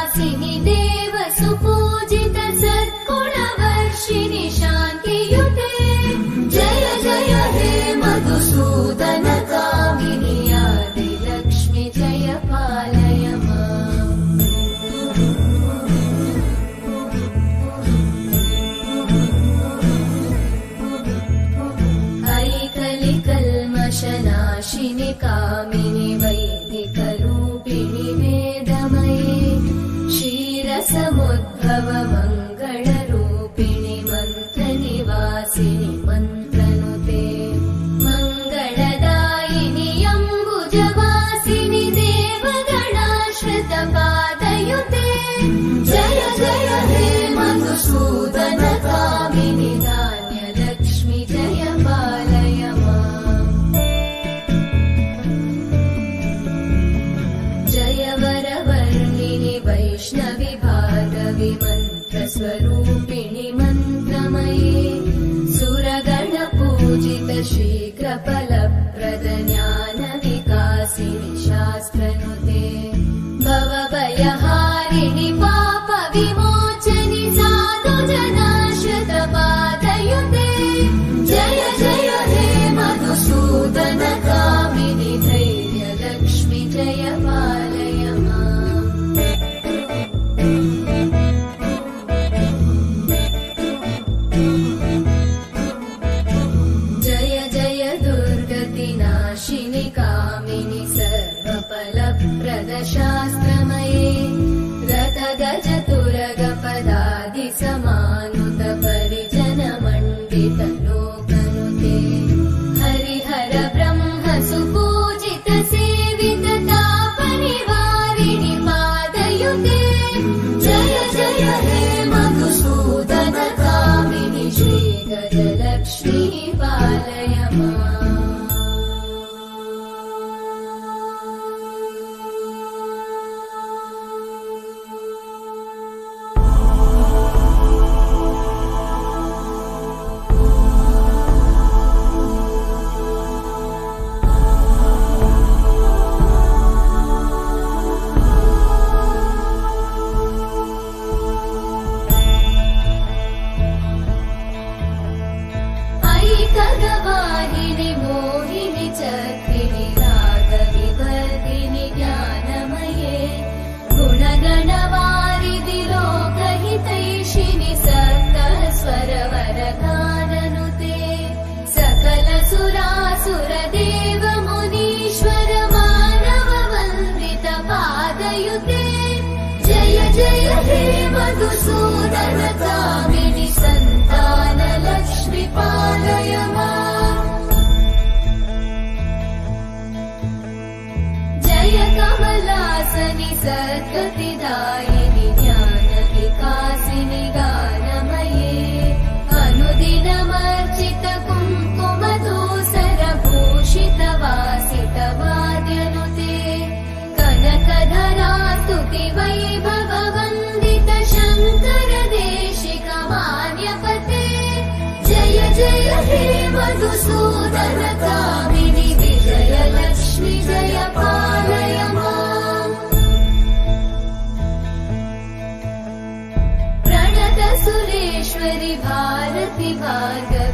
वासिनि देव सुपूजित सद्गुणवर्षिणि शान्तियुते जय जय हे मधुसूदन कामिनि आदिलक्ष्मि जय पालय माम्। ऐकलिकल्मषनाशिनि कामिनि वैदिकरूपिणि वेदमये क्षीरसमुद्भव मङ्गलरूपिणि मन्त्रनिवासिनि मन्त्रनुते मङ्गलदायिनि अम्बुजवासिनि देवगणाश्रितपादयुते जय जय हे मधुसूदन कामिनि धान्यलक्ष्मि जय पालय माम्। जय वरवर्णिनि वैष्णवि भार्गवि मन्त्रस्वरूपिणि मन्त्रमये सुरगणपूजित शीघ्रफलप्रद ज्ञानविकासिनि शास्त्रनुते भवभयहारिणि पापविमोचनि साधुजनाश्रितपादयुते जय जय हे मधुसूदन कामिनि धैर्यलक्ष्मि जय पालय माम्। जय जय दुर्गतिनाशिनि कामिनि सर्वफलप्रद शास्त्रमये रथगजतुरगपदादिसमानुत परिजनमण्डित लोकनुते हरिहर ब्रह्म सुपूजित सेवित तापनिवारिणि पादयुते जय जय हे मधुसूदन कामिनि श्रीगजलक्ष्मी पालय माम्। ऐकगवाहिनि मोहिनि चक्रिणि रागविवर्धिनि ज्ञानमये गुणगणवारिधि लोकहितैषिणि सप्तस्वरवरगाननुते सकलसुरासुरदेव मुनीश्वर मानव वन्दित पादयुते जय जय हे मधुसूदन कामिनि सन्तानलक्ष्मि पालय माम्। जय कमलासनि सद्गतिदायिनि ज्ञानविकासिनि गानमये अनुदिनमर्चित कुङ्कुमधूसरभूषित वासित वाद्यनुते कनकधरा स्तुति वैभव वन्दित शङ्कर देशिक मान्यपते जय जय हे मधुसूदन कामिनि विजयलक्ष्मि जय पालय माम्। प्रणत सुरेश्वरि भारति भार्गवि